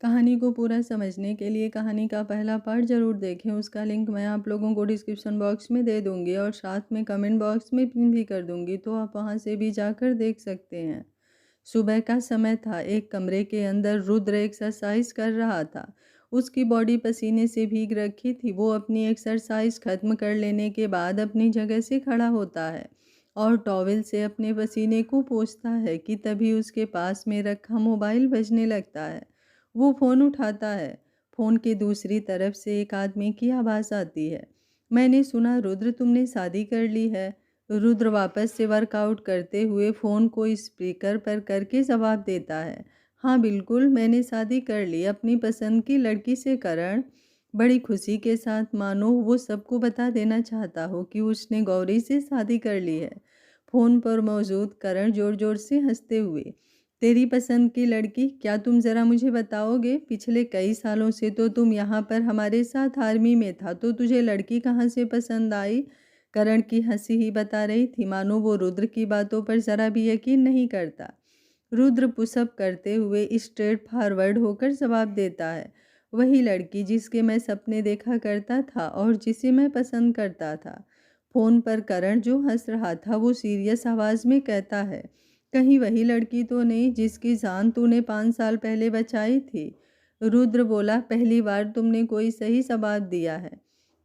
कहानी को पूरा समझने के लिए कहानी का पहला पार्ट ज़रूर देखें। उसका लिंक मैं आप लोगों को डिस्क्रिप्शन बॉक्स में दे दूँगी और साथ में कमेंट बॉक्स में पिन भी कर दूँगी, तो आप वहाँ से भी जाकर देख सकते हैं। सुबह का समय था। एक कमरे के अंदर रुद्र एक्सरसाइज कर रहा था। उसकी बॉडी पसीने से भीग रखी थी। वो अपनी एक्सरसाइज खत्म कर लेने के बाद अपनी जगह से खड़ा होता है और टॉवेल से अपने पसीने को पोंछता है कि तभी उसके पास में रखा मोबाइल बजने लगता है। वो फ़ोन उठाता है। फ़ोन के दूसरी तरफ से एक आदमी की आवाज़ आती है। मैंने सुना रुद्र तुमने शादी कर ली है। रुद्र वापस से वर्कआउट करते हुए फ़ोन को स्पीकर पर करके जवाब देता है। हाँ बिल्कुल, मैंने शादी कर ली अपनी पसंद की लड़की से करण। बड़ी खुशी के साथ मानो वो सबको बता देना चाहता हो कि उसने गौरी से शादी कर ली है। फ़ोन पर मौजूद करण ज़ोर ज़ोर से हंसते हुए, तेरी पसंद की लड़की? क्या तुम ज़रा मुझे बताओगे? पिछले कई सालों से तो तुम यहाँ पर हमारे साथ आर्मी में था, तो तुझे लड़की कहाँ से पसंद आई? करण की हंसी ही बता रही थी, मानो वो रुद्र की बातों पर ज़रा भी यकीन नहीं करता। रुद्र पुशअप करते हुए स्ट्रेट फॉरवर्ड होकर जवाब देता है, वही लड़की जिसके मैं सपने देखा करता था और जिसे मैं पसंद करता था। फ़ोन पर करण जो हंस रहा था वो सीरियस आवाज़ में कहता है, कहीं वही लड़की तो नहीं जिसकी जान तूने 5 साल पहले बचाई थी? रुद्र बोला, पहली बार तुमने कोई सही जवाब दिया है।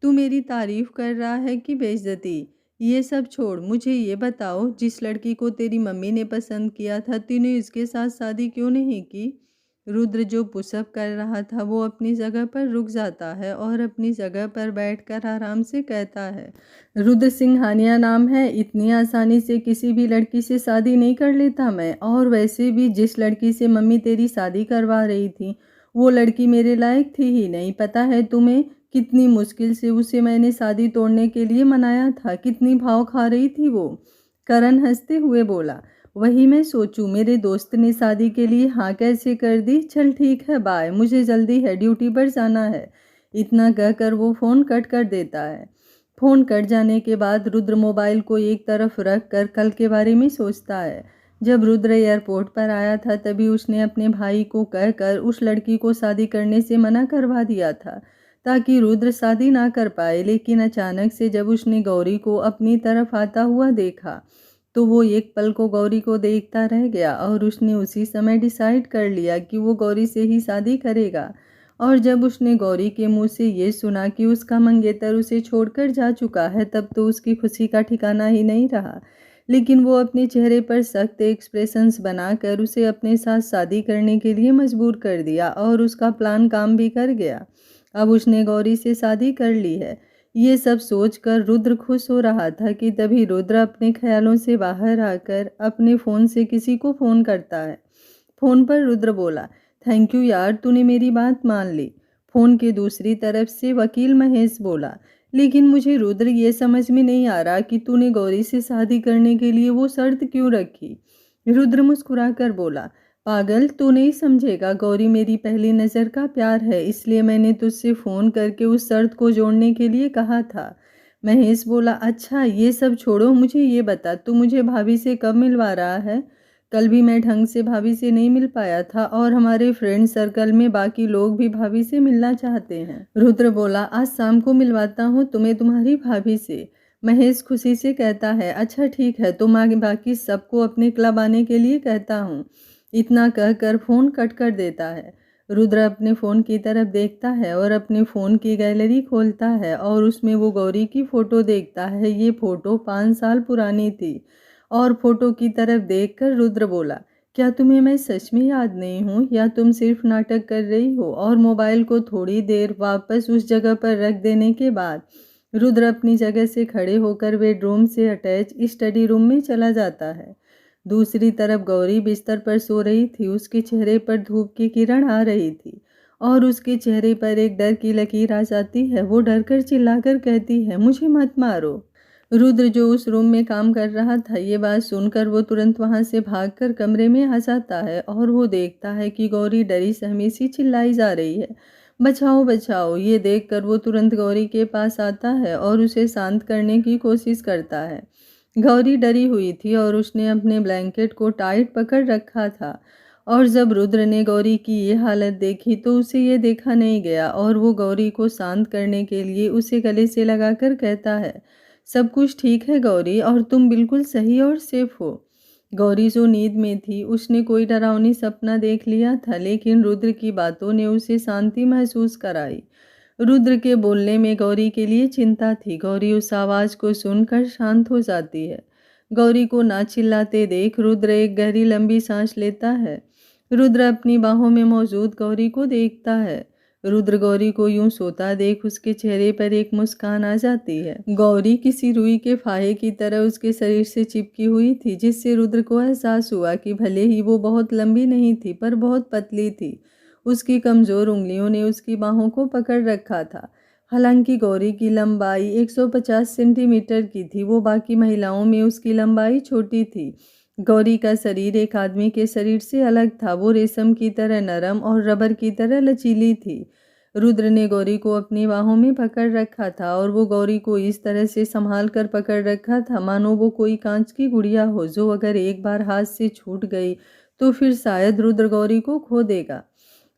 तू मेरी तारीफ कर रहा है कि बेइज्जती? ये सब छोड़, मुझे ये बताओ, जिस लड़की को तेरी मम्मी ने पसंद किया था तूने इसके साथ शादी क्यों नहीं की? रुद्र जो पुशअप कर रहा था वो अपनी जगह पर रुक जाता है और अपनी जगह पर बैठकर आराम से कहता है, रुद्र सिंघानिया नाम है, इतनी आसानी से किसी भी लड़की से शादी नहीं कर लेता मैं। और वैसे भी जिस लड़की से मम्मी तेरी शादी करवा रही थी वो लड़की मेरे लायक थी ही नहीं। पता है तुम्हें, कितनी मुश्किल से उसे मैंने शादी तोड़ने के लिए मनाया था, कितनी भाव खा रही थी वो। करण हंसते हुए बोला, वही मैं सोचूं, मेरे दोस्त ने शादी के लिए हाँ कैसे कर दी। चल ठीक है, बाय, मुझे जल्दी है, ड्यूटी पर जाना है। इतना कहकर वो फ़ोन कट कर देता है। फ़ोन कट जाने के बाद रुद्र मोबाइल को एक तरफ रख कर कल के बारे में सोचता है। जब रुद्र एयरपोर्ट पर आया था तभी उसने अपने भाई को कहकर उस लड़की को शादी करने से मना करवा दिया था ताकि रुद्र शादी ना कर पाए। लेकिन अचानक से जब उसने गौरी को अपनी तरफ आता हुआ देखा तो वो एक पल को गौरी को देखता रह गया और उसने उसी समय डिसाइड कर लिया कि वो गौरी से ही शादी करेगा। और जब उसने गौरी के मुंह से ये सुना कि उसका मंगेतर उसे छोड़कर जा चुका है तब तो उसकी खुशी का ठिकाना ही नहीं रहा। लेकिन वो अपने चेहरे पर सख्त एक्सप्रेशंस बनाकर उसे अपने साथ शादी करने के लिए मजबूर कर दिया और उसका प्लान काम भी कर गया। अब उसने गौरी से शादी कर ली है। ये सब सोचकर रुद्र खुश हो रहा था कि तभी रुद्र अपने ख्यालों से बाहर आकर अपने फ़ोन से किसी को फ़ोन करता है। फ़ोन पर रुद्र बोला, थैंक यू यार, तूने मेरी बात मान ली। फ़ोन के दूसरी तरफ से वकील महेश बोला, लेकिन मुझे रुद्र ये समझ में नहीं आ रहा कि तूने गौरी से शादी करने के लिए वो शर्त क्यों रखी। रुद्र मुस्कुराकर बोला, पागल, तू नहीं समझेगा, गौरी मेरी पहली नज़र का प्यार है, इसलिए मैंने तुझसे फ़ोन करके उस शर्त को जोड़ने के लिए कहा था। महेश बोला, अच्छा ये सब छोड़ो, मुझे ये बता तू मुझे भाभी से कब मिलवा रहा है? कल भी मैं ढंग से भाभी से नहीं मिल पाया था और हमारे फ्रेंड सर्कल में बाकी लोग भी भाभी से मिलना चाहते हैं। रुद्र बोला, आज शाम को मिलवाता हूँ तुम्हें तुम्हारी भाभी से। महेश खुशी से कहता है, अच्छा ठीक है, तो मैं बाकी सबको अपने क्लब आने के लिए कहता हूँ। इतना कहकर फ़ोन कट कर देता है। रुद्र अपने फ़ोन की तरफ देखता है और अपने फ़ोन की गैलरी खोलता है और उसमें वो गौरी की फ़ोटो देखता है। ये फ़ोटो 5 साल पुरानी थी और फ़ोटो की तरफ देखकर रुद्र बोला, क्या तुम्हें मैं सच में याद नहीं हूँ या तुम सिर्फ नाटक कर रही हो? और मोबाइल को थोड़ी देर वापस उस जगह पर रख देने के बाद रुद्र अपनी जगह से खड़े होकर बेडरूम से अटैच स्टडी रूम में चला जाता है। दूसरी तरफ गौरी बिस्तर पर सो रही थी। उसके चेहरे पर धूप की किरण आ रही थी और उसके चेहरे पर एक डर की लकीर आ जाती है। वो डर कर चिल्लाकर कहती है, मुझे मत मारो। रुद्र जो उस रूम में काम कर रहा था ये बात सुनकर वो तुरंत वहां से भागकर कमरे में आ जाता है और वो देखता है कि गौरी डरी सहमी सी चिल्लाई जा रही है, बचाओ बचाओ। ये देखकर वो तुरंत गौरी के पास आता है और उसे शांत करने की कोशिश करता है। गौरी डरी हुई थी और उसने अपने ब्लैंकेट को टाइट पकड़ रखा था और जब रुद्र ने गौरी की ये हालत देखी तो उसे ये देखा नहीं गया और वो गौरी को शांत करने के लिए उसे गले से लगाकर कहता है, सब कुछ ठीक है गौरी और तुम बिल्कुल सही और सेफ हो। गौरी जो नींद में थी उसने कोई डरावनी सपना देख लिया था, लेकिन रुद्र की बातों ने उसे शांति महसूस कराई। रुद्र के बोलने में गौरी के लिए चिंता थी। गौरी उस आवाज़ को सुनकर शांत हो जाती है। गौरी को ना चिल्लाते देख रुद्र एक गहरी लंबी सांस लेता है। रुद्र अपनी बाहों में मौजूद गौरी को देखता है। रुद्र गौरी को यूं सोता देख उसके चेहरे पर एक मुस्कान आ जाती है। गौरी किसी रुई के फाहे की तरह उसके शरीर से चिपकी हुई थी, जिससे रुद्र को एहसास हुआ कि भले ही वो बहुत लंबी नहीं थी पर बहुत पतली थी। उसकी कमजोर उंगलियों ने उसकी बाहों को पकड़ रखा था। हालांकि गौरी की लंबाई 150 सेंटीमीटर की थी, वो बाकी महिलाओं में उसकी लंबाई छोटी थी। गौरी का शरीर एक आदमी के शरीर से अलग था। वो रेशम की तरह नरम और रबर की तरह लचीली थी। रुद्र ने गौरी को अपनी बाहों में पकड़ रखा था और वो गौरी को इस तरह से संभाल कर पकड़ रखा था मानो वो कोई कांच की गुड़िया हो, जो अगर एक बार हाथ से छूट गई तो फिर शायद रुद्र गौरी को खो देगा।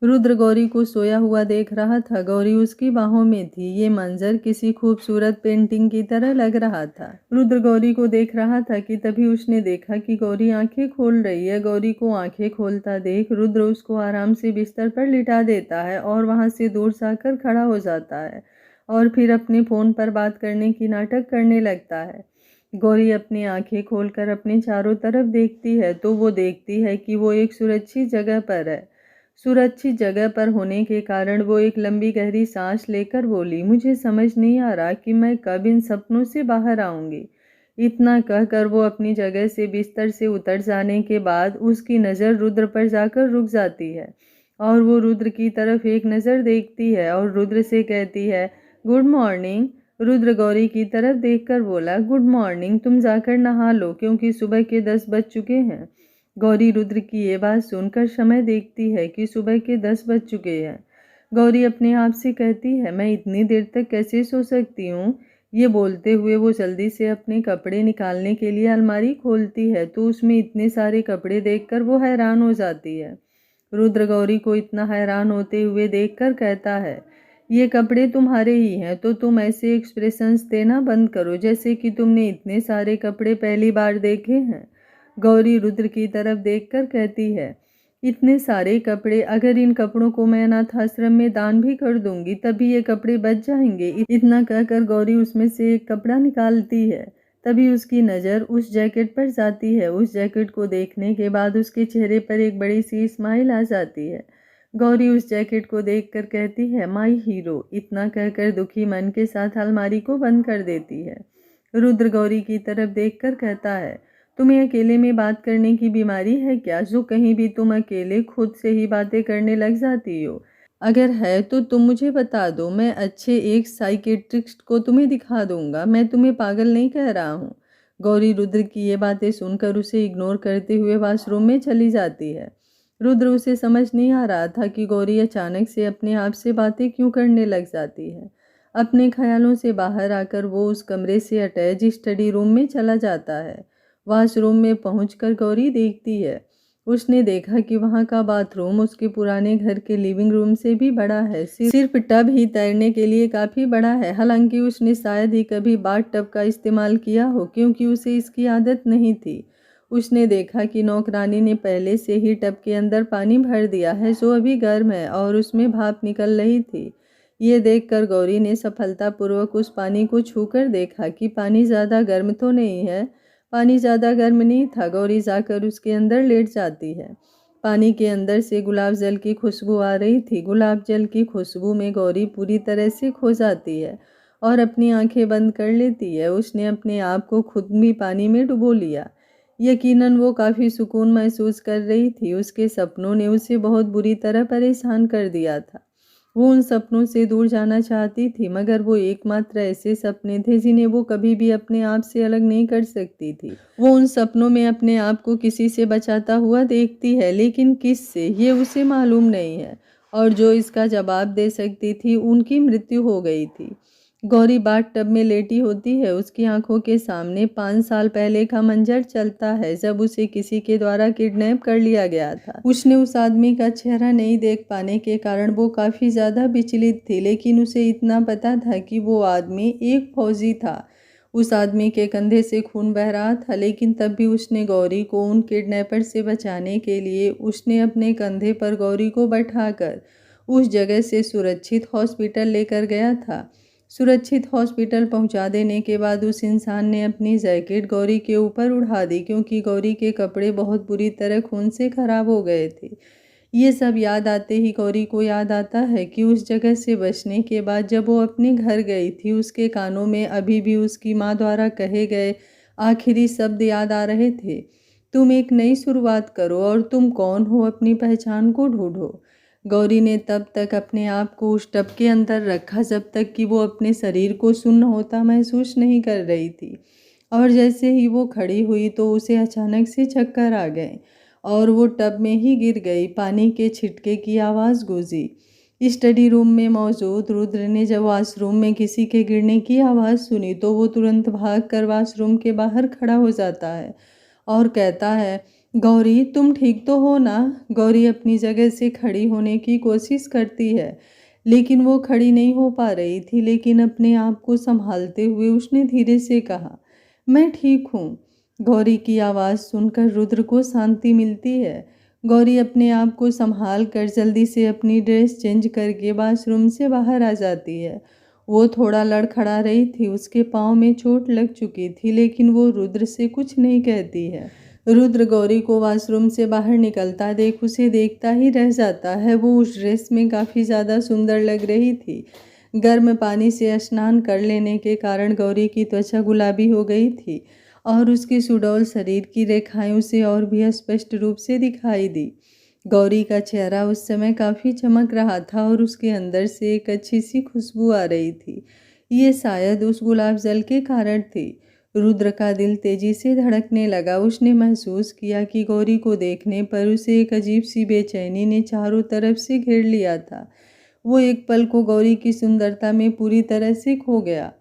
रुद्र गौरी को सोया हुआ देख रहा था। गौरी उसकी बाहों में थी। ये मंजर किसी खूबसूरत पेंटिंग की तरह लग रहा था। रुद्र गौरी को देख रहा था कि तभी उसने देखा कि गौरी आंखें खोल रही है। गौरी को आंखें खोलता देख रुद्र उसको आराम से बिस्तर पर लिटा देता है और वहां से दूर जाकर खड़ा हो जाता है और फिर अपने फ़ोन पर बात करने की नाटक करने लगता है। गौरी अपनी आंखें खोलकर अपने चारों तरफ देखती है तो वो देखती है कि वो एक सुरक्षित जगह पर है। सुरक्षित जगह पर होने के कारण वो एक लंबी गहरी सांस लेकर बोली, मुझे समझ नहीं आ रहा कि मैं कब इन सपनों से बाहर आऊंगी। इतना कहकर वो अपनी जगह से बिस्तर से उतर जाने के बाद उसकी नज़र रुद्र पर जाकर रुक जाती है और वो रुद्र की तरफ एक नज़र देखती है और रुद्र से कहती है, गुड मॉर्निंग। रुद्र गौरी की तरफ देखकर बोला, गुड मॉर्निंग, तुम जाकर नहा लो क्योंकि सुबह के 10 बज चुके हैं। गौरी रुद्र की ये बात सुनकर समय देखती है कि सुबह के 10 बज चुके हैं। गौरी अपने आप से कहती है, मैं इतनी देर तक कैसे सो सकती हूँ। ये बोलते हुए वो जल्दी से अपने कपड़े निकालने के लिए अलमारी खोलती है तो उसमें इतने सारे कपड़े देखकर वो हैरान हो जाती है। रुद्र गौरी को इतना हैरान होते हुए देखकर कहता है, ये कपड़े तुम्हारे ही हैं तो तुम ऐसे एक्सप्रेशंस देना बंद करो जैसे कि तुमने इतने सारे कपड़े पहली बार देखे हैं। गौरी रुद्र की तरफ देखकर कहती है, इतने सारे कपड़े, अगर इन कपड़ों को मैं अनाथ आश्रम में दान भी कर दूंगी तभी ये कपड़े बच जाएंगे। इतना कहकर गौरी उसमें से एक कपड़ा निकालती है। तभी उसकी नज़र उस जैकेट पर जाती है। उस जैकेट को देखने के बाद उसके चेहरे पर एक बड़ी सी स्माइल आ जाती है। गौरी उस जैकेट को देखकर कहती है, माई हीरो। इतना कहकर दुखी मन के साथ अलमारी को बंद कर देती है। रुद्र गौरी की तरफ देखकर कहता है, तुम्हें अकेले में बात करने की बीमारी है क्या, जो कहीं भी तुम अकेले खुद से ही बातें करने लग जाती हो? अगर है तो तुम मुझे बता दो, मैं अच्छे एक साइकेट्रिस्ट को तुम्हें दिखा दूंगा। मैं तुम्हें पागल नहीं कह रहा हूँ। गौरी रुद्र की ये बातें सुनकर उसे इग्नोर करते हुए वॉशरूम में चली जाती है। रुद्र उसे समझ नहीं आ रहा था कि गौरी अचानक से अपने आप से बातें क्यों करने लग जाती है। अपने ख्यालों से बाहर आकर वो उस कमरे से अटैच स्टडी रूम में चला जाता है। वॉशरूम में पहुंचकर गौरी देखती है। उसने देखा कि वहां का बाथरूम उसके पुराने घर के लिविंग रूम से भी बड़ा है। सिर्फ टब ही तैरने के लिए काफ़ी बड़ा है। हालांकि उसने शायद ही कभी बाथ टब का इस्तेमाल किया हो क्योंकि उसे इसकी आदत नहीं थी। उसने देखा कि नौकरानी ने पहले से ही टब के अंदर पानी भर दिया है जो अभी गर्म है और उसमें भाप निकल रही थी। ये देखकर गौरी ने सफलतापूर्वक उस पानी को छूकर देखा कि पानी ज़्यादा गर्म तो नहीं है। पानी ज़्यादा गर्म नहीं था। गौरी जाकर उसके अंदर लेट जाती है। पानी के अंदर से गुलाब जल की खुशबू आ रही थी। गुलाब जल की खुशबू में गौरी पूरी तरह से खो जाती है और अपनी आंखें बंद कर लेती है। उसने अपने आप को खुद भी पानी में डुबो लिया। यकीनन वो काफ़ी सुकून महसूस कर रही थी। उसके सपनों ने उसे बहुत बुरी तरह परेशान कर दिया था। वो उन सपनों से दूर जाना चाहती थी, मगर वो एकमात्र ऐसे सपने थे जिन्हें वो कभी भी अपने आप से अलग नहीं कर सकती थी। वो उन सपनों में अपने आप को किसी से बचाता हुआ देखती है, लेकिन किस से ये उसे मालूम नहीं है और जो इसका जवाब दे सकती थी उनकी मृत्यु हो गई थी। गौरी बाथ टब में लेटी होती है। उसकी आंखों के सामने 5 साल पहले का मंजर चलता है, जब उसे किसी के द्वारा किडनैप कर लिया गया था। उसने उस आदमी का चेहरा नहीं देख पाने के कारण वो काफ़ी ज़्यादा विचलित थी, लेकिन उसे इतना पता था कि वो आदमी एक फौजी था। उस आदमी के कंधे से खून बह रहा था, लेकिन तब भी उसने गौरी को उन किडनैपर से बचाने के लिए उसने अपने कंधे पर गौरी को बैठाकर उस जगह से सुरक्षित हॉस्पिटल लेकर गया था। सुरक्षित हॉस्पिटल पहुंचा देने के बाद उस इंसान ने अपनी जैकेट गौरी के ऊपर उड़ा दी, क्योंकि गौरी के कपड़े बहुत बुरी तरह खून से खराब हो गए थे। ये सब याद आते ही गौरी को याद आता है कि उस जगह से बचने के बाद जब वो अपने घर गई थी, उसके कानों में अभी भी उसकी माँ द्वारा कहे गए आखिरी शब्द याद आ रहे थे, तुम एक नई शुरुआत करो और तुम कौन हो अपनी पहचान को ढूंढो। गौरी ने तब तक अपने आप को उस टब के अंदर रखा जब तक कि वो अपने शरीर को शून्य होता महसूस नहीं कर रही थी, और जैसे ही वो खड़ी हुई तो उसे अचानक से चक्कर आ गए और वो टब में ही गिर गई। पानी के छिटके की आवाज़ गूंजी। स्टडी रूम में मौजूद रुद्र ने जब वॉशरूम में किसी के गिरने की आवाज़ सुनी तो वो तुरंत भागकर वॉशरूम के बाहर खड़ा हो जाता है और कहता है, गौरी तुम ठीक तो हो ना। गौरी अपनी जगह से खड़ी होने की कोशिश करती है, लेकिन वो खड़ी नहीं हो पा रही थी। लेकिन अपने आप को संभालते हुए उसने धीरे से कहा, मैं ठीक हूँ। गौरी की आवाज़ सुनकर रुद्र को शांति मिलती है। गौरी अपने आप को संभाल कर जल्दी से अपनी ड्रेस चेंज करके वॉशरूम से बाहर आ जाती है। वो थोड़ा लड़खड़ा रही थी, उसके पाँव में चोट लग चुकी थी, लेकिन वो रुद्र से कुछ नहीं कहती है। रुद्र गौरी को वॉशरूम से बाहर निकलता देख उसे देखता ही रह जाता है। वो उस ड्रेस में काफ़ी ज़्यादा सुंदर लग रही थी। गर्म पानी से स्नान कर लेने के कारण गौरी की त्वचा गुलाबी हो गई थी और उसके सुडौल शरीर की रेखाएं उसे और भी स्पष्ट रूप से दिखाई दी। गौरी का चेहरा उस समय काफ़ी चमक रहा था और उसके अंदर से एक अच्छी सी खुशबू आ रही थी। ये शायद उस गुलाब जल के कारण थी। रुद्र का दिल तेजी से धड़कने लगा। उसने महसूस किया कि गौरी को देखने पर उसे एक अजीब सी बेचैनी ने चारों तरफ से घेर लिया था। वो एक पल को गौरी की सुंदरता में पूरी तरह से खो गया।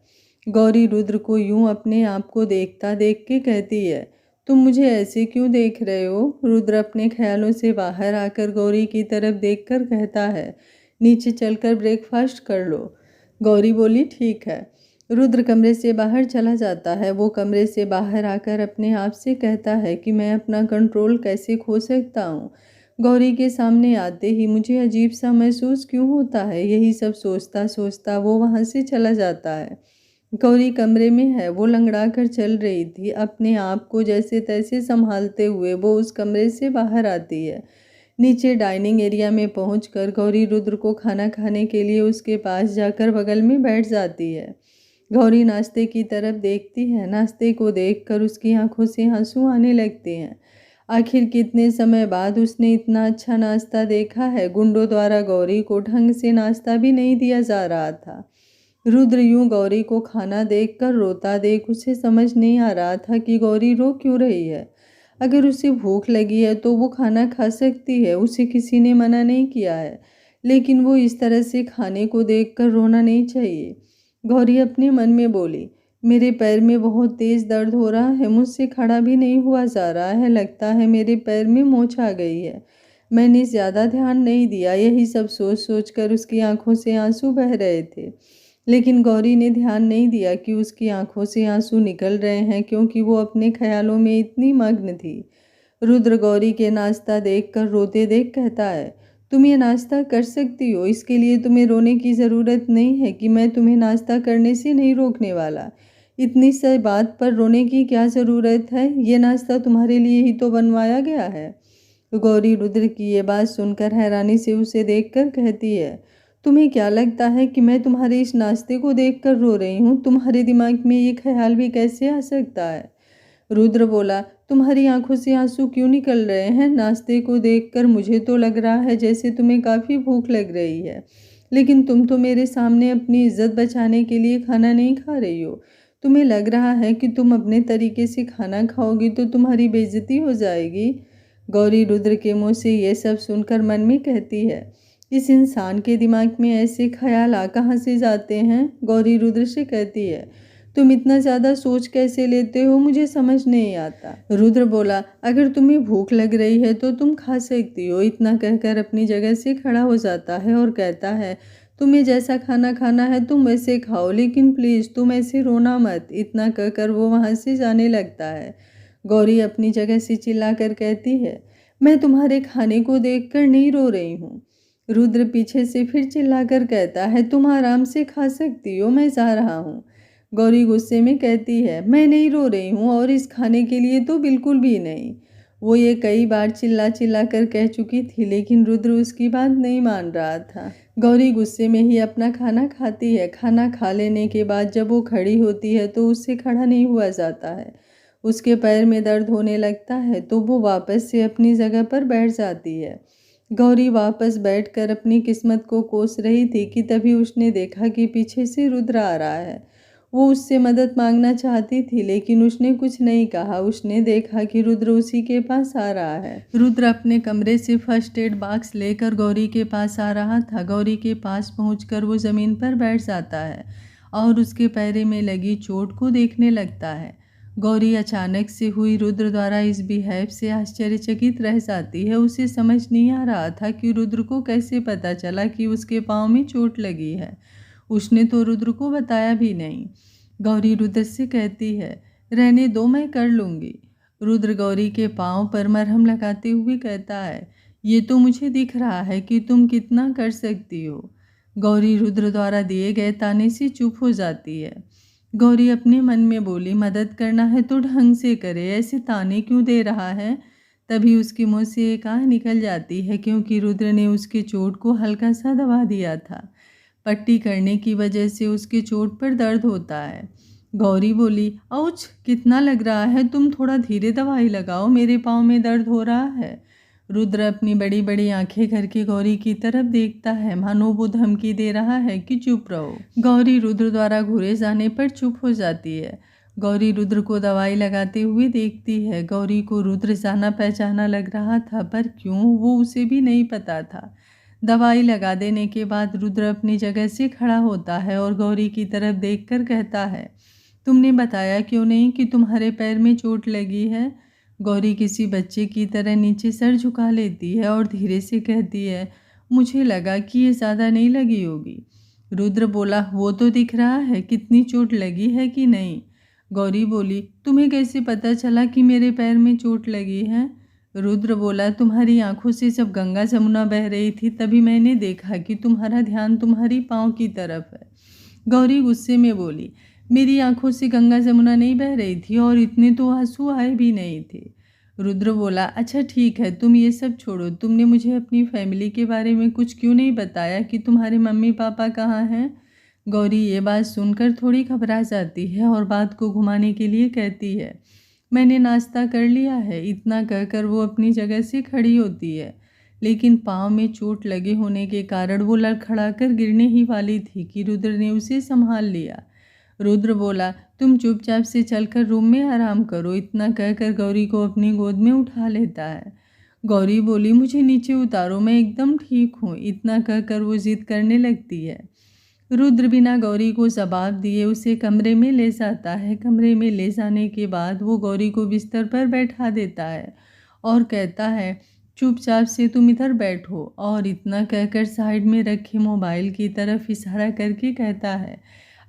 गौरी रुद्र को यूं अपने आप को देखता देख के कहती है, तुम मुझे ऐसे क्यों देख रहे हो? रुद्र अपने ख्यालों से बाहर आकर गौरी की तरफ देखकर कहता है, नीचे चलकर ब्रेकफास्ट कर लो। गौरी बोली, ठीक है। रुद्र कमरे से बाहर चला जाता है। वो कमरे से बाहर आकर अपने आप से कहता है कि मैं अपना कंट्रोल कैसे खो सकता हूँ। गौरी के सामने आते ही मुझे अजीब सा महसूस क्यों होता है। यही सब सोचता सोचता वो वहाँ से चला जाता है। गौरी कमरे में है। वो लंगड़ा कर चल रही थी। अपने आप को जैसे तैसे संभालते हुए वो उस कमरे से बाहर आती है। नीचे डाइनिंग एरिया में पहुंचकर गौरी रुद्र को खाना खाने के लिए उसके पास जाकर बगल में बैठ जाती है। गौरी नाश्ते की तरफ देखती है। नाश्ते को देखकर उसकी आंखों से आंसू आने लगते हैं। आखिर कितने समय बाद उसने इतना अच्छा नाश्ता देखा है। गुंडों द्वारा गौरी को ढंग से नाश्ता भी नहीं दिया जा रहा था। रुद्र यूं गौरी को खाना देखकर रोता देख उसे समझ नहीं आ रहा था कि गौरी रो क्यों रही है। अगर उसे भूख लगी है तो वो खाना खा सकती है, उसे किसी ने मना नहीं किया है, लेकिन वो इस तरह से खाने को देखकर रोना नहीं चाहिए। गौरी अपने मन में बोली, मेरे पैर में बहुत तेज दर्द हो रहा है, मुझसे खड़ा भी नहीं हुआ जा रहा है, लगता है मेरे पैर में मोच आ गई है। मैंने ज़्यादा ध्यान नहीं दिया। यही सब सोच सोच कर उसकी आंखों से आंसू बह रहे थे, लेकिन गौरी ने ध्यान नहीं दिया कि उसकी आंखों से आंसू निकल रहे हैं, क्योंकि वो अपने ख्यालों में इतनी मग्न थी। रुद्र गौरी के नाश्ता देखकर रोते देख कहता है, तुम ये नाश्ता कर सकती हो, इसके लिए तुम्हें रोने की ज़रूरत नहीं है कि मैं तुम्हें नाश्ता करने से नहीं रोकने वाला। इतनी सी बात पर रोने की क्या ज़रूरत है? ये नाश्ता तुम्हारे लिए ही तो बनवाया गया है। गौरी रुद्र की ये बात सुनकर हैरानी से उसे देखकर कहती है, तुम्हें क्या लगता है कि मैं तुम्हारे इस नाश्ते को देखकर रो रही हूँ? तुम्हारे दिमाग में ये ख्याल भी कैसे आ सकता है? रुद्र बोला, तुम्हारी आंखों से आंसू क्यों निकल रहे हैं? नाश्ते को देखकर मुझे तो लग रहा है जैसे तुम्हें काफ़ी भूख लग रही है, लेकिन तुम तो मेरे सामने अपनी इज्जत बचाने के लिए खाना नहीं खा रही हो। तुम्हें लग रहा है कि तुम अपने तरीके से खाना खाओगी तो तुम्हारी बेइज्जती हो जाएगी। गौरी रुद्र के मुँह से ये सब सुनकर मन में कहती है, इस इंसान के दिमाग में ऐसे ख्याल आ कहाँ से जाते हैं? गौरी रुद्र से कहती है, तुम इतना ज़्यादा सोच कैसे लेते हो, मुझे समझ नहीं आता। रुद्र बोला, अगर तुम्हें भूख लग रही है तो तुम खा सकती हो। इतना कहकर अपनी जगह से खड़ा हो जाता है और कहता है, तुम्हें जैसा खाना खाना है तुम वैसे खाओ, लेकिन प्लीज़ तुम ऐसे रोना मत। इतना कहकर वो वहाँ से जाने लगता है। गौरी अपनी जगह से चिल्लाकर कहती है, मैं तुम्हारे खाने को देखकर नहीं रो रही हूँ। रुद्र पीछे से फिर चिल्लाकर कहता है, तुम आराम से खा सकती हो, मैं जा रहा हूँ। गौरी गुस्से में कहती है, मैं नहीं रो रही हूँ और इस खाने के लिए तो बिल्कुल भी नहीं। वो ये कई बार चिल्ला चिल्ला कर कह चुकी थी, लेकिन रुद्र उसकी बात नहीं मान रहा था। गौरी गुस्से में ही अपना खाना खाती है। खाना खा लेने के बाद जब वो खड़ी होती है तो उससे खड़ा नहीं हुआ जाता है। उसके पैर में दर्द होने लगता है तो वो वापस से अपनी जगह पर बैठ जाती है। गौरी वापस बैठकर अपनी किस्मत को कोस रही थी कि तभी उसने देखा कि पीछे से रुद्र आ रहा है। वो उससे मदद मांगना चाहती थी, लेकिन उसने कुछ नहीं कहा। उसने देखा कि रुद्र उसी के पास आ रहा है। रुद्र अपने कमरे से फर्स्ट एड बॉक्स लेकर गौरी के पास आ रहा था। गौरी के पास पहुंचकर वो ज़मीन पर बैठ जाता है और उसके पैर में लगी चोट को देखने लगता है। गौरी अचानक से हुई रुद्र द्वारा इस बिहेव से आश्चर्यचकित रह जाती है। उसे समझ नहीं आ रहा था कि रुद्र को कैसे पता चला कि उसके पाँव में चोट लगी है। उसने तो रुद्र को बताया भी नहीं। गौरी रुद्र से कहती है, रहने दो, मैं कर लूँगी। रुद्र गौरी के पाँव पर मरहम लगाते हुए कहता है, ये तो मुझे दिख रहा है कि तुम कितना कर सकती हो। गौरी रुद्र द्वारा दिए गए ताने से चुप हो जाती है। गौरी अपने मन में बोली, मदद करना है तो ढंग से करे, ऐसे ताने क्यों दे रहा है। तभी उसके मुंह से एक आह निकल जाती है, क्योंकि रुद्र ने उसके चोट को हल्का सा दबा दिया था। पट्टी करने की वजह से उसके चोट पर दर्द होता है। गौरी बोली, औच, कितना लग रहा है, तुम थोड़ा धीरे दवाई लगाओ, मेरे पाँव में दर्द हो रहा है। रुद्र अपनी बड़ी बड़ी आंखें करके गौरी की तरफ देखता है, मानो वो धमकी दे रहा है कि चुप रहो। गौरी रुद्र द्वारा घूरे जाने पर चुप हो जाती है। गौरी रुद्र को दवाई लगाते हुए देखती है। गौरी को रुद्र जाना पहचाना लग रहा था, पर क्यों वो उसे भी नहीं पता था। दवाई लगा देने के बाद रुद्र अपनी जगह से खड़ा होता है और गौरी की तरफ देखकर कहता है, तुमने बताया क्यों नहीं कि तुम्हारे पैर में चोट लगी है। गौरी किसी बच्चे की तरह नीचे सर झुका लेती है और धीरे से कहती है, मुझे लगा कि ये ज़्यादा नहीं लगी होगी। रुद्र बोला, वो तो दिख रहा है कितनी चोट लगी है कि नहीं। गौरी बोली, तुम्हें कैसे पता चला कि मेरे पैर में चोट लगी है। रुद्र बोला, तुम्हारी आंखों से जब गंगा जमुना बह रही थी तभी मैंने देखा कि तुम्हारा ध्यान तुम्हारी पाँव की तरफ है। गौरी गुस्से में बोली, मेरी आंखों से गंगा जमुना नहीं बह रही थी और इतने तो आंसू आए भी नहीं थे। रुद्र बोला, अच्छा ठीक है, तुम ये सब छोड़ो, तुमने मुझे अपनी फैमिली के बारे में कुछ क्यों नहीं बताया कि तुम्हारे मम्मी पापा कहाँ हैं। गौरी ये बात सुनकर थोड़ी घबरा जाती है और बात को घुमाने के लिए कहती है, मैंने नाश्ता कर लिया है। इतना कहकर वो अपनी जगह से खड़ी होती है, लेकिन पाँव में चोट लगे होने के कारण वो लड़खड़ाकर गिरने ही वाली थी कि रुद्र ने उसे संभाल लिया। रुद्र बोला, तुम चुपचाप से चलकर रूम में आराम करो। इतना कहकर गौरी को अपनी गोद में उठा लेता है। गौरी बोली, मुझे नीचे उतारो, मैं एकदम ठीक हूँ। इतना कहकर वो जिद करने लगती है। रुद्र बिना गौरी को जवाब दिए उसे कमरे में ले जाता है। कमरे में ले जाने के बाद वो गौरी को बिस्तर पर बैठा देता है और कहता है, चुपचाप से तुम इधर बैठो। और इतना कहकर साइड में रखे मोबाइल की तरफ इशारा करके कहता है,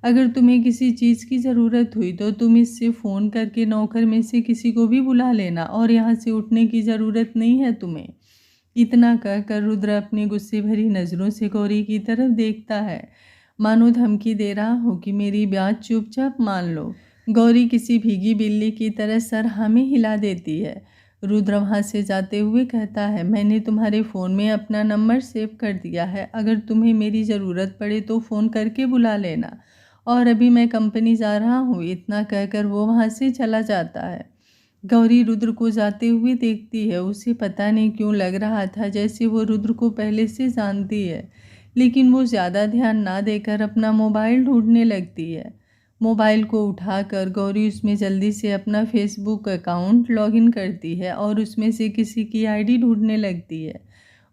अगर तुम्हें किसी चीज़ की ज़रूरत हुई तो तुम इससे फ़ोन करके नौकर में से किसी को भी बुला लेना और यहाँ से उठने की ज़रूरत नहीं है तुम्हें। इतना कहकर रुद्र अपनी गुस्से भरी नज़रों से गौरी की तरफ देखता है, मानो धमकी दे रहा हो कि मेरी बात चुपचाप मान लो। गौरी किसी भीगी बिल्ली की तरह सर हाँ में हिला देती है। रुद्र वहाँ से जाते हुए कहता है, मैंने तुम्हारे फ़ोन में अपना नंबर सेव कर दिया है, अगर तुम्हें मेरी ज़रूरत पड़े तो फ़ोन करके बुला लेना, और अभी मैं कंपनी जा रहा हूँ। इतना कहकर वो वहाँ से चला जाता है। गौरी रुद्र को जाते हुए देखती है। उसे पता नहीं क्यों लग रहा था जैसे वो रुद्र को पहले से जानती है, लेकिन वो ज़्यादा ध्यान ना देकर अपना मोबाइल ढूंढने लगती है। मोबाइल को उठाकर गौरी उसमें जल्दी से अपना फेसबुक अकाउंट लॉगिन करती है और उसमें से किसी की आईडी ढूंढने लगती है।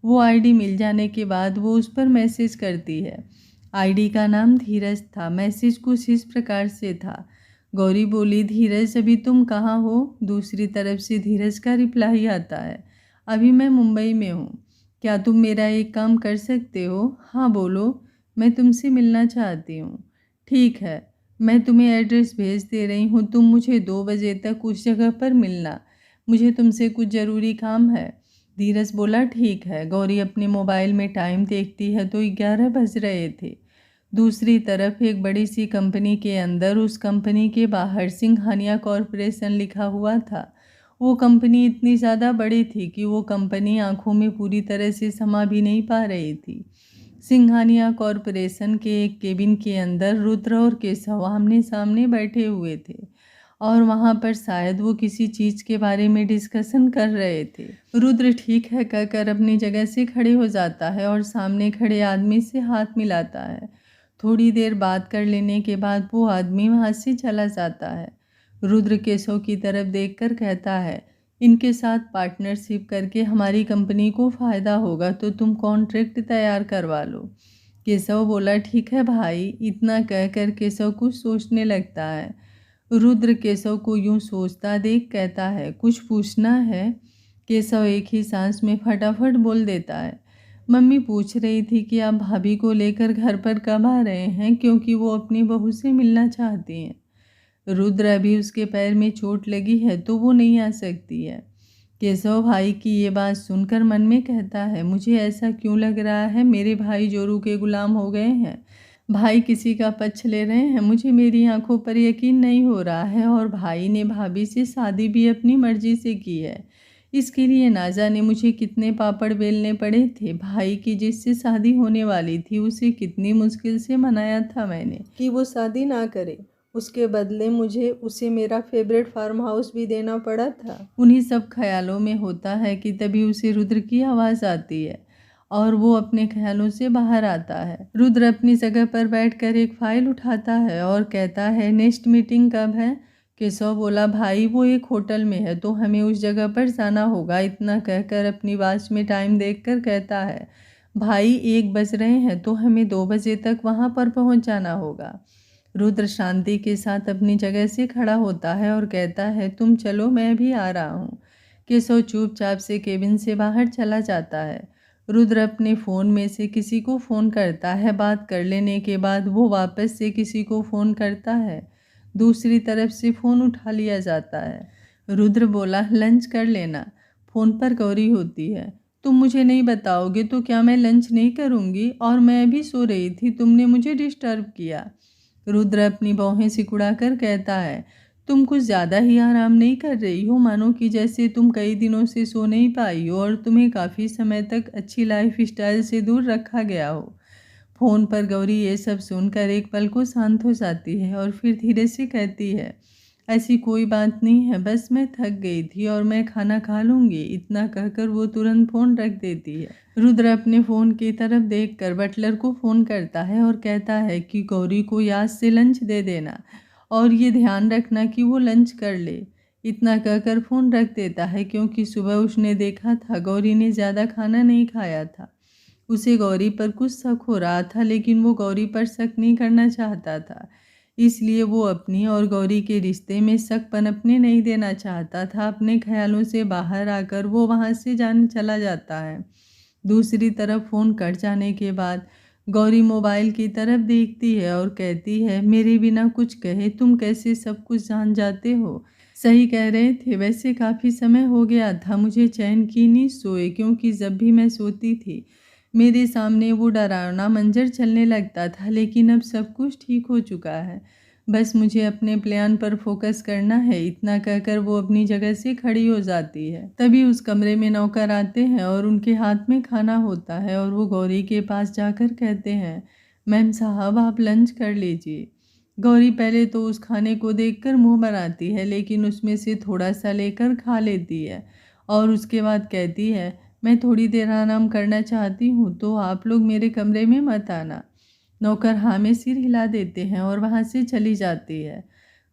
वो आईडी मिल जाने के बाद वो उस पर मैसेज करती है। आईडी का नाम धीरज था। मैसेज कुछ इस प्रकार से था। गौरी बोली, धीरज अभी तुम कहाँ हो? दूसरी तरफ से धीरज का रिप्लाई आता है, अभी मैं मुंबई में हूँ। क्या तुम मेरा एक काम कर सकते हो? हाँ बोलो, मैं तुमसे मिलना चाहती हूँ। ठीक है, मैं तुम्हें एड्रेस भेज दे रही हूँ, तुम मुझे 2 बजे तक उस जगह पर मिलना, मुझे तुमसे कुछ ज़रूरी काम है। धीरज बोला, ठीक है। गौरी अपने मोबाइल में टाइम देखती है तो 11 बज रहे थे। दूसरी तरफ एक बड़ी सी कंपनी के अंदर, उस कंपनी के बाहर सिंघानिया कॉरपोरेशन लिखा हुआ था। वो कंपनी इतनी ज़्यादा बड़ी थी कि वो कंपनी आंखों में पूरी तरह से समा भी नहीं पा रही थी। सिंघानिया कॉरपोरेशन के एक केबिन के अंदर रुद्र और केशव आमने सामने बैठे हुए थे और वहाँ पर शायद वो किसी चीज़ के बारे में डिस्कशन कर रहे थे। रुद्र ठीक है कहकर अपनी जगह से खड़े हो जाता है और सामने खड़े आदमी से हाथ मिलाता है। थोड़ी देर बात कर लेने के बाद वो आदमी वहाँ से चला जाता है। रुद्र केशव की तरफ देखकर कहता है, इनके साथ पार्टनरशिप करके हमारी कंपनी को फ़ायदा होगा तो तुम कॉन्ट्रैक्ट तैयार करवा लो। केशव बोला, ठीक है भाई। इतना कहकर केशव कुछ सोचने लगता है। रुद्र केशव को यूं सोचता देख कहता है, कुछ पूछना है? केशव एक ही सांस में फटाफट बोल देता है, मम्मी पूछ रही थी कि आप भाभी को लेकर घर पर कब आ रहे हैं, क्योंकि वो अपनी बहू से मिलना चाहती हैं। रुद्र, अभी उसके पैर में चोट लगी है तो वो नहीं आ सकती है। केशव भाई की ये बात सुनकर मन में कहता है, मुझे ऐसा क्यों लग रहा है मेरे भाई जोरू के गुलाम हो गए हैं। भाई किसी का पक्ष ले रहे हैं। मुझे मेरी आंखों पर यकीन नहीं हो रहा है। और भाई ने भाभी से शादी भी अपनी मर्जी से की है। इसके लिए ना जाने मुझे कितने पापड़ बेलने पड़े थे। भाई की जिससे शादी होने वाली थी उसे कितनी मुश्किल से मनाया था मैंने कि वो शादी ना करे। उसके बदले मुझे उसे मेरा फेवरेट फार्म हाउस भी देना पड़ा था। उन्हीं सब ख्यालों में होता है कि तभी उसे रुद्र की आवाज़ आती है और वो अपने ख्यालों से बाहर आता है। रुद्र अपनी जगह पर बैठकर एक फाइल उठाता है और कहता है, नेक्स्ट मीटिंग कब है? केशव बोला, भाई वो एक होटल में है तो हमें उस जगह पर जाना होगा। इतना कहकर अपनी वॉच में टाइम देखकर कहता है, भाई 1 बज रहे हैं तो हमें 2 बजे तक वहाँ पर पहुँच जाना होगा। रुद्र शांति के साथ अपनी जगह से खड़ा होता है और कहता है, तुम चलो मैं भी आ रहा हूँ। केशव चुपचाप से केबिन से बाहर चला जाता है। रुद्र अपने फ़ोन में से किसी को फ़ोन करता है। बात कर लेने के बाद वो वापस से किसी को फ़ोन करता है। दूसरी तरफ से फ़ोन उठा लिया जाता है। रुद्र बोला, लंच कर लेना। फ़ोन पर गौरी होती है, तुम मुझे नहीं बताओगे तो क्या मैं लंच नहीं करूँगी? और मैं अभी सो रही थी, तुमने मुझे डिस्टर्ब किया। रुद्र अपनी बाहें सिकुड़ाकर कहता है, तुम कुछ ज़्यादा ही आराम नहीं कर रही हो? मानो कि जैसे तुम कई दिनों से सो नहीं पाई हो और तुम्हें काफ़ी समय तक अच्छी लाइफ स्टाइल से दूर रखा गया हो। फ़ोन पर गौरी ये सब सुनकर एक पल को शांत हो जाती है और फिर धीरे से कहती है, ऐसी कोई बात नहीं है, बस मैं थक गई थी और मैं खाना खा लूँगी। इतना कहकर वो तुरंत फ़ोन रख देती है। रुद्र अपने फ़ोन की तरफ देखकर बटलर को फ़ोन करता है और कहता है कि गौरी को याद से लंच दे देना और ये ध्यान रखना कि वो लंच कर ले। इतना कहकर फ़ोन रख देता है, क्योंकि सुबह उसने देखा था गौरी ने ज़्यादा खाना नहीं खाया था। उसे गौरी पर कुछ शक हो रहा था, लेकिन वो गौरी पर शक नहीं करना चाहता था। इसलिए वो अपनी और गौरी के रिश्ते में शक पनपने नहीं देना चाहता था। अपने ख्यालों से बाहर आकर वो वहाँ से चला जाता है। दूसरी तरफ फ़ोन कट जाने के बाद गौरी मोबाइल की तरफ देखती है और कहती है, मेरे बिना कुछ कहे तुम कैसे सब कुछ जान जाते हो? सही कह रहे थे, वैसे काफ़ी समय हो गया था मुझे चैन की नींद सोए, क्योंकि जब भी मैं सोती थी मेरे सामने वो डरावना मंजर चलने लगता था। लेकिन अब सब कुछ ठीक हो चुका है, बस मुझे अपने प्लान पर फोकस करना है। इतना कहकर वो अपनी जगह से खड़ी हो जाती है। तभी उस कमरे में नौकर आते हैं और उनके हाथ में खाना होता है और वो गौरी के पास जाकर कहते हैं, मैम साहब आप लंच कर लीजिए। गौरी पहले तो उस खाने को देखकर मुंह बनाती है, लेकिन उसमें से थोड़ा सा लेकर खा लेती है और उसके बाद कहती है, मैं थोड़ी देर आराम करना चाहती हूँ तो आप लोग मेरे कमरे में मत आना। नौकर हाँ में सिर हिला देते हैं और वहाँ से चली जाती है।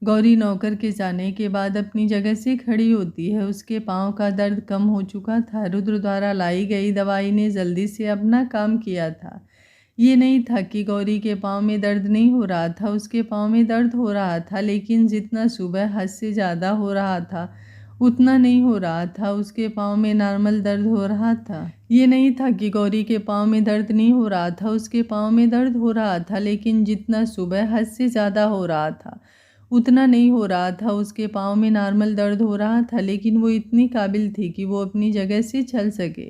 गौरी नौकर के जाने के बाद अपनी जगह से खड़ी होती है। उसके पाँव का दर्द कम हो चुका था। रुद्र द्वारा लाई गई दवाई ने जल्दी से अपना काम किया था। ये नहीं था कि गौरी के पाँव में दर्द नहीं हो रहा था, उसके पाँव में दर्द हो रहा था, लेकिन जितना सुबह हद से ज़्यादा हो रहा था उतना नहीं हो रहा था। उसके पाँव में नॉर्मल दर्द हो रहा था। ये नहीं था कि गौरी के पाँव में दर्द नहीं हो रहा था, उसके पाँव में दर्द हो रहा था, लेकिन जितना सुबह हद से ज़्यादा हो रहा था उतना नहीं हो रहा था। उसके पाँव में नॉर्मल दर्द हो रहा था, लेकिन वो इतनी काबिल थी कि वो अपनी जगह से चल सके।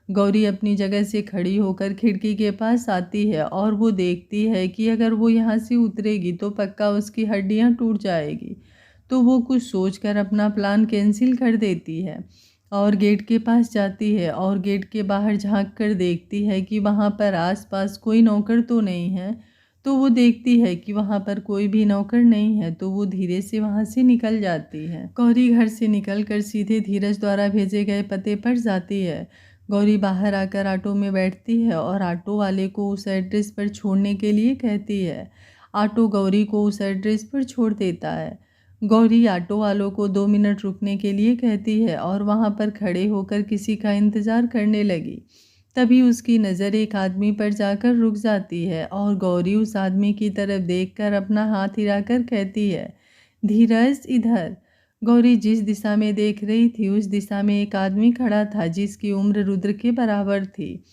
गौरी अपनी जगह से खड़ी होकर खिड़की के पास आती है और वो देखती है कि अगर वो यहाँ से उतरेगी तो पक्का उसकी हड्डियाँ टूट जाएगी। तो वो कुछ सोचकर अपना प्लान कैंसिल कर देती है और गेट के पास जाती है और गेट के बाहर झांक कर देखती है कि वहाँ पर आसपास कोई नौकर तो नहीं है। तो वो देखती है कि वहाँ पर कोई भी नौकर नहीं है, तो वो धीरे से वहाँ से निकल जाती है। गौरी घर से निकलकर सीधे धीरज द्वारा भेजे गए पते पर जाती है। गौरी बाहर आकर ऑटो में बैठती है और ऑटो वाले को उस एड्रेस पर छोड़ने के लिए कहती है। ऑटो गौरी को उस एड्रेस पर छोड़ देता है। गौरी ऑटो वालों को 2 मिनट रुकने के लिए कहती है और वहाँ पर खड़े होकर किसी का इंतज़ार करने लगी। तभी उसकी नज़र एक आदमी पर जाकर रुक जाती है और गौरी उस आदमी की तरफ देखकर अपना हाथ हिलाकर कहती है, धीरज इधर। गौरी जिस दिशा में देख रही थी उस दिशा में एक आदमी खड़ा था जिसकी उम्र रुद्र के बराबर थी।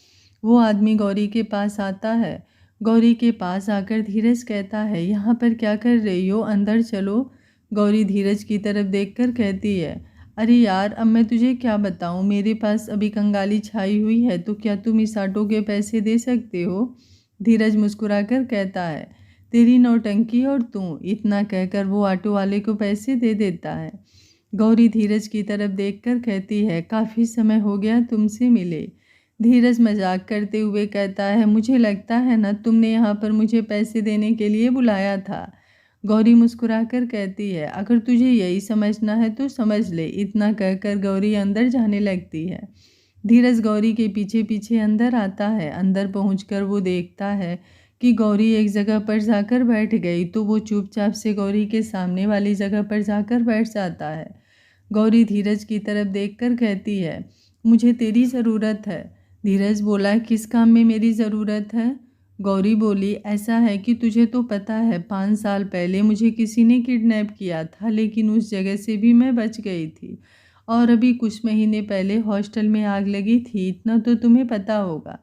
वो आदमी गौरी के पास आता है। गौरी के पास आकर धीरज कहता है, यहाँ पर क्या कर रही हो, अंदर चलो। गौरी धीरज की तरफ देखकर कहती है, अरे यार अब मैं तुझे क्या बताऊँ, मेरे पास अभी कंगाली छाई हुई है, तो क्या तुम इस ऑटो के पैसे दे सकते हो। धीरज मुस्कुराकर कहता है, तेरी नौटंकी और तू। इतना कहकर वो ऑटो वाले को पैसे दे देता है। गौरी धीरज की तरफ देखकर कहती है, काफ़ी समय हो गया तुमसे मिले। धीरज मजाक करते हुए कहता है, मुझे लगता है ना तुमने यहाँ पर मुझे पैसे देने के लिए बुलाया था। गौरी मुस्कुराकर कहती है, अगर तुझे यही समझना है तो समझ ले। इतना कहकर गौरी अंदर जाने लगती है। धीरज गौरी के पीछे पीछे अंदर आता है। अंदर पहुंचकर वो देखता है कि गौरी एक जगह पर जाकर बैठ गई, तो वो चुपचाप से गौरी के सामने वाली जगह पर जाकर बैठ जाता है। गौरी धीरज की तरफ देखकर कहती है, मुझे तेरी ज़रूरत है। धीरज बोला, किस काम में मेरी ज़रूरत है। गौरी बोली, ऐसा है कि तुझे तो पता है 5 साल पहले मुझे किसी ने किडनैप किया था, लेकिन उस जगह से भी मैं बच गई थी। और अभी कुछ महीने पहले हॉस्टल में आग लगी थी, इतना तो तुम्हें पता होगा।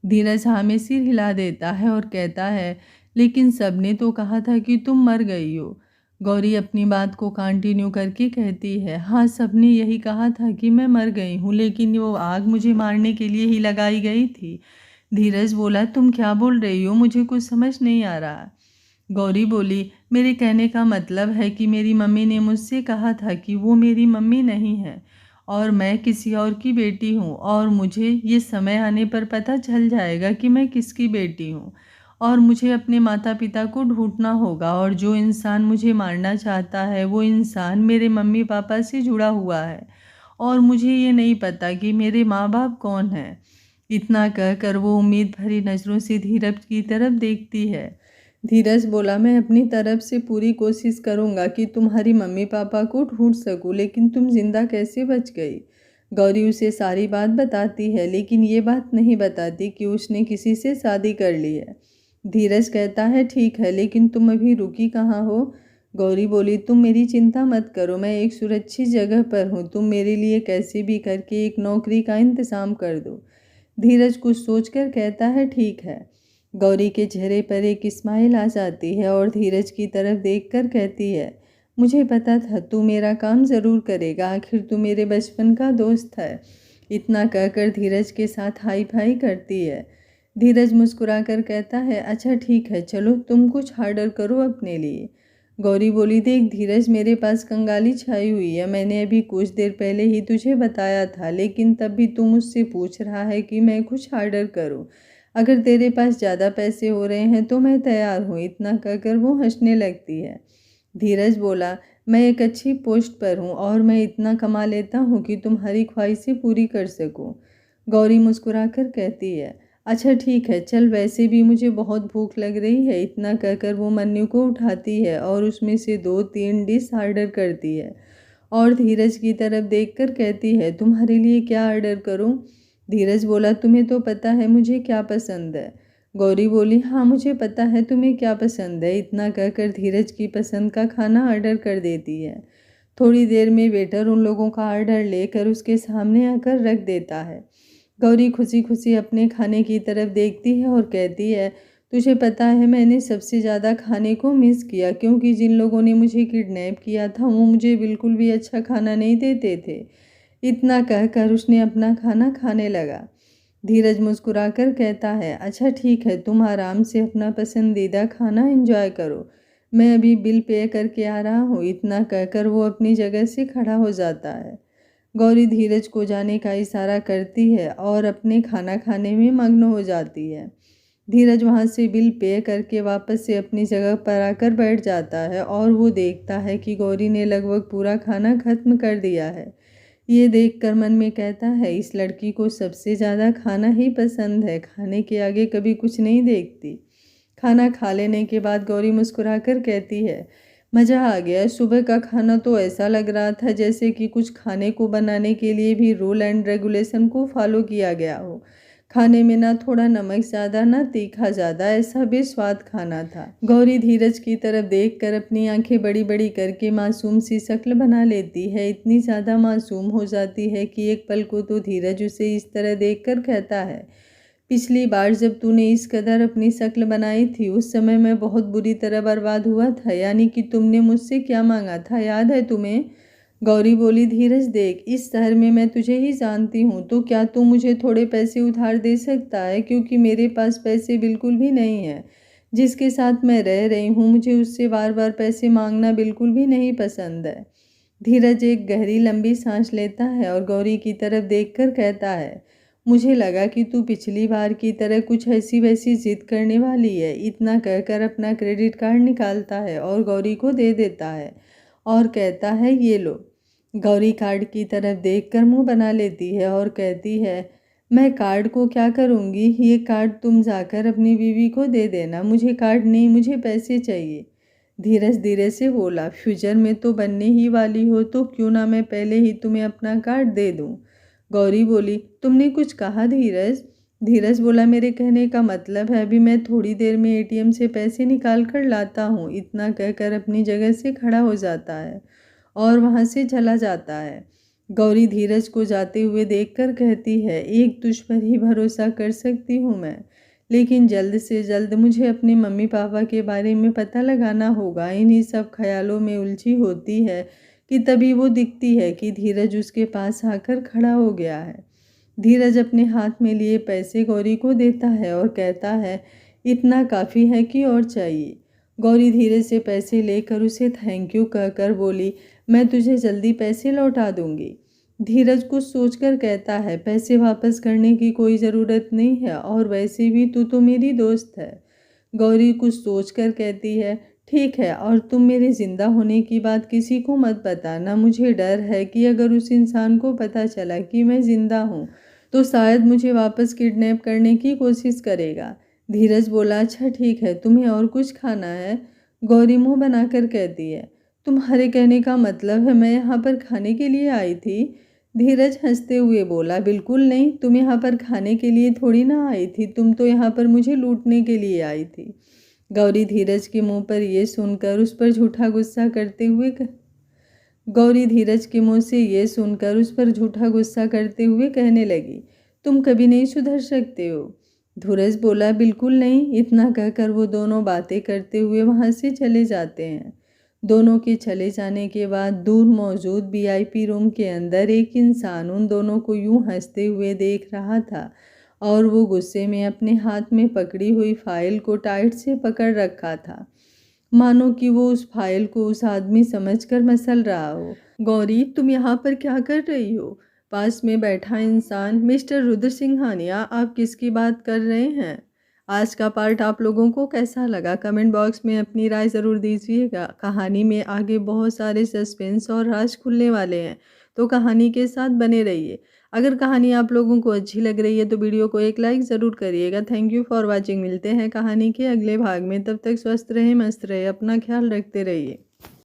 धीरज हाँ में सिर हिला देता है और कहता है, लेकिन सबने तो कहा था कि तुम मर गई हो। गौरी अपनी बात को कंटिन्यू करके कहती है, हाँ सबने यही कहा था कि मैं मर गई हूँ, लेकिन वो आग मुझे मारने के लिए ही लगाई गई थी। धीरज बोला, तुम क्या बोल रही हो, मुझे कुछ समझ नहीं आ रहा। गौरी बोली, मेरे कहने का मतलब है कि मेरी मम्मी ने मुझसे कहा था कि वो मेरी मम्मी नहीं है और मैं किसी और की बेटी हूँ, और मुझे ये समय आने पर पता चल जाएगा कि मैं किसकी बेटी हूँ, और मुझे अपने माता पिता को ढूंढना होगा, और जो इंसान मुझे मारना चाहता है वो इंसान मेरे मम्मी पापा से जुड़ा हुआ है, और मुझे ये नहीं पता कि मेरे माँ बाप कौन हैं। इतना कहकर वो उम्मीद भरी नज़रों से धीरज की तरफ देखती है। धीरज बोला, मैं अपनी तरफ से पूरी कोशिश करूंगा कि तुम्हारी मम्मी पापा को ढूंढ सकूं, लेकिन तुम जिंदा कैसे बच गई। गौरी उसे सारी बात बताती है, लेकिन ये बात नहीं बताती कि उसने किसी से शादी कर ली है। धीरज कहता है, ठीक है, लेकिन तुम अभी रुकी कहाँ हो। गौरी बोली, तुम मेरी चिंता मत करो, मैं एक सुरक्षित जगह पर हूँ, तुम मेरे लिए कैसे भी करके एक नौकरी का इंतज़ाम कर दो। धीरज कुछ सोचकर कहता है, ठीक है। गौरी के चेहरे पर एक स्माइल आ जाती है और धीरज की तरफ देखकर कहती है, मुझे पता था तू मेरा काम ज़रूर करेगा, आखिर तू मेरे बचपन का दोस्त है। इतना कहकर धीरज के साथ हाई फाई करती है। धीरज मुस्कुराकर कहता है, अच्छा ठीक है, चलो तुम कुछ ऑर्डर करो अपने लिए। गौरी बोली, देख धीरज, मेरे पास कंगाली छाई हुई है, मैंने अभी कुछ देर पहले ही तुझे बताया था, लेकिन तब भी तू मुझसे पूछ रहा है कि मैं कुछ ऑर्डर करूं। अगर तेरे पास ज़्यादा पैसे हो रहे हैं तो मैं तैयार हूँ। इतना कहकर वो हंसने लगती है। धीरज बोला, मैं एक अच्छी पोस्ट पर हूँ और मैं इतना कमा लेता हूँ कि तुम्हारी ख्वाहिशें पूरी कर सकूँ। गौरी मुस्कुराकर कहती है, अच्छा ठीक है, चल वैसे भी मुझे बहुत भूख लग रही है। इतना कहकर वो मेन्यू को उठाती है और उसमें से 2-3 डिश ऑर्डर करती है और धीरज की तरफ देखकर कहती है, तुम्हारे लिए क्या ऑर्डर करूं? धीरज बोला, तुम्हें तो पता है मुझे क्या पसंद है। गौरी बोली, हाँ मुझे पता है तुम्हें क्या पसंद है। इतना कहकर धीरज की पसंद का खाना ऑर्डर कर देती है। थोड़ी देर में वेटर उन लोगों का ऑर्डर लेकर उसके सामने आकर रख देता है। गौरी खुशी खुशी अपने खाने की तरफ देखती है और कहती है, तुझे पता है मैंने सबसे ज़्यादा खाने को मिस किया, क्योंकि जिन लोगों ने मुझे किडनैप किया था वो मुझे बिल्कुल भी अच्छा खाना नहीं देते थे। इतना कहकर उसने अपना खाना खाने लगा। धीरज मुस्कुराकर कहता है, अच्छा ठीक है, तुम आराम से अपना पसंदीदा खाना एंजॉय करो, मैं अभी बिल पे करके आ रहा हूँ। इतना कहकर वो अपनी जगह से खड़ा हो जाता है। गौरी धीरज को जाने का इशारा करती है और अपने खाना खाने में मग्न हो जाती है। धीरज वहाँ से बिल पे करके वापस से अपनी जगह पर आकर बैठ जाता है और वो देखता है कि गौरी ने लगभग पूरा खाना खत्म कर दिया है। ये देखकर मन में कहता है, इस लड़की को सबसे ज़्यादा खाना ही पसंद है, खाने के आगे कभी कुछ नहीं देखती। खाना खा लेने के बाद गौरी मुस्कुराकर कहती है, मज़ा आ गया। सुबह का खाना तो ऐसा लग रहा था जैसे कि कुछ खाने को बनाने के लिए भी रूल एंड रेगुलेशन को फॉलो किया गया हो। खाने में ना थोड़ा नमक ज़्यादा ना तीखा ज़्यादा, ऐसा बेस्वाद खाना था। गौरी धीरज की तरफ देखकर अपनी आंखें बड़ी बड़ी करके मासूम सी शक्ल बना लेती है। इतनी ज़्यादा मासूम हो जाती है कि एक पल को तो धीरज उसे इस तरह देखकर कहता है, पिछली बार जब तूने इस कदर अपनी शक्ल बनाई थी उस समय मैं बहुत बुरी तरह बर्बाद हुआ था, यानी कि तुमने मुझसे क्या मांगा था, याद है तुम्हें? गौरी बोली, धीरज देख, इस शहर में मैं तुझे ही जानती हूँ, तो क्या तू मुझे थोड़े पैसे उधार दे सकता है, क्योंकि मेरे पास पैसे बिल्कुल भी नहीं है। जिसके साथ मैं रह रही हूँ मुझे उससे बार बार पैसे मांगना बिल्कुल भी नहीं पसंद है। धीरज एक गहरी लंबी सांस लेता है और गौरी की तरफ देखकर कहता है, मुझे लगा कि तू पिछली बार की तरह कुछ ऐसी वैसी जिद करने वाली है। इतना कहकर अपना क्रेडिट कार्ड निकालता है और गौरी को दे देता है और कहता है, ये लो। गौरी कार्ड की तरफ देखकर मुंह बना लेती है और कहती है, मैं कार्ड को क्या करूँगी, ये कार्ड तुम जाकर अपनी बीवी को दे देना, मुझे कार्ड नहीं, मुझे पैसे चाहिए। धीरज धीरे से बोला, फ्यूचर में तो बनने ही वाली हो तो क्यों ना मैं पहले ही तुम्हें अपना कार्ड दे दूँ। गौरी बोली, तुमने कुछ कहा धीरज? धीरज बोला, मेरे कहने का मतलब है अभी मैं थोड़ी देर में एटीएम से पैसे निकाल कर लाता हूँ। इतना कहकर अपनी जगह से खड़ा हो जाता है और वहाँ से चला जाता है। गौरी धीरज को जाते हुए देखकर कहती है, एक तुझ पर ही भरोसा कर सकती हूँ मैं, लेकिन जल्द से जल्द मुझे अपने मम्मी पापा के बारे में पता लगाना होगा। इन्हीं सब ख्यालों में उलझी होती है कि तभी वो दिखती है कि धीरज उसके पास आकर खड़ा हो गया है। धीरज अपने हाथ में लिए पैसे गौरी को देता है और कहता है, इतना काफ़ी है कि और चाहिए? गौरी धीरज से पैसे लेकर उसे थैंक यू कहकर बोली, मैं तुझे जल्दी पैसे लौटा दूंगी। धीरज कुछ सोचकर कहता है, पैसे वापस करने की कोई ज़रूरत नहीं है और वैसे भी तू तो मेरी दोस्त है। गौरी कुछ सोचकर कहती है, ठीक है, और तुम मेरे ज़िंदा होने की बात किसी को मत बताना। मुझे डर है कि अगर उस इंसान को पता चला कि मैं ज़िंदा हूँ तो शायद मुझे वापस किडनैप करने की कोशिश करेगा। धीरज बोला, अच्छा ठीक है, तुम्हें और कुछ खाना है? गौरी मुँह बनाकर कहती है, तुम्हारे कहने का मतलब है मैं यहाँ पर खाने के लिए आई थी? धीरज हंसते हुए बोला, बिल्कुल नहीं, तुम यहाँ पर खाने के लिए थोड़ी ना आई थी, तुम तो यहाँ पर मुझे लूटने के लिए आई थी। गौरी धीरज के मुंह पर ये सुनकर उस पर झूठा गुस्सा करते हुए गौरी धीरज के मुंह से ये सुनकर उस पर झूठा गुस्सा करते हुए कहने लगी, तुम कभी नहीं सुधर सकते हो। धीरज बोला, बिल्कुल नहीं। इतना कहकर वो दोनों बातें करते हुए वहाँ से चले जाते हैं। दोनों के चले जाने के बाद दूर मौजूद वीआईपी रूम के अंदर एक इंसान उन दोनों को यूं हंसते हुए देख रहा था और वो गुस्से में अपने हाथ में पकड़ी हुई फाइल को टाइट से पकड़ रखा था, मानो कि वो उस फाइल को उस आदमी समझकर मसल रहा हो। गौरी, तुम यहाँ पर क्या कर रही हो? पास में बैठा इंसान, मिस्टर रुद्र सिंघानिया, आप किसकी बात कर रहे हैं? आज का पार्ट आप लोगों को कैसा लगा कमेंट बॉक्स में अपनी राय ज़रूर दीजिएगा। कहानी में आगे बहुत सारे सस्पेंस और राज खुलने वाले हैं, तो कहानी के साथ बने रहिए। अगर कहानी आप लोगों को अच्छी लग रही है तो वीडियो को एक लाइक ज़रूर करिएगा। Thank you for watching. मिलते हैं कहानी के अगले भाग में। तब तक स्वस्थ रहे, मस्त रहे, अपना ख्याल रखते रहिए।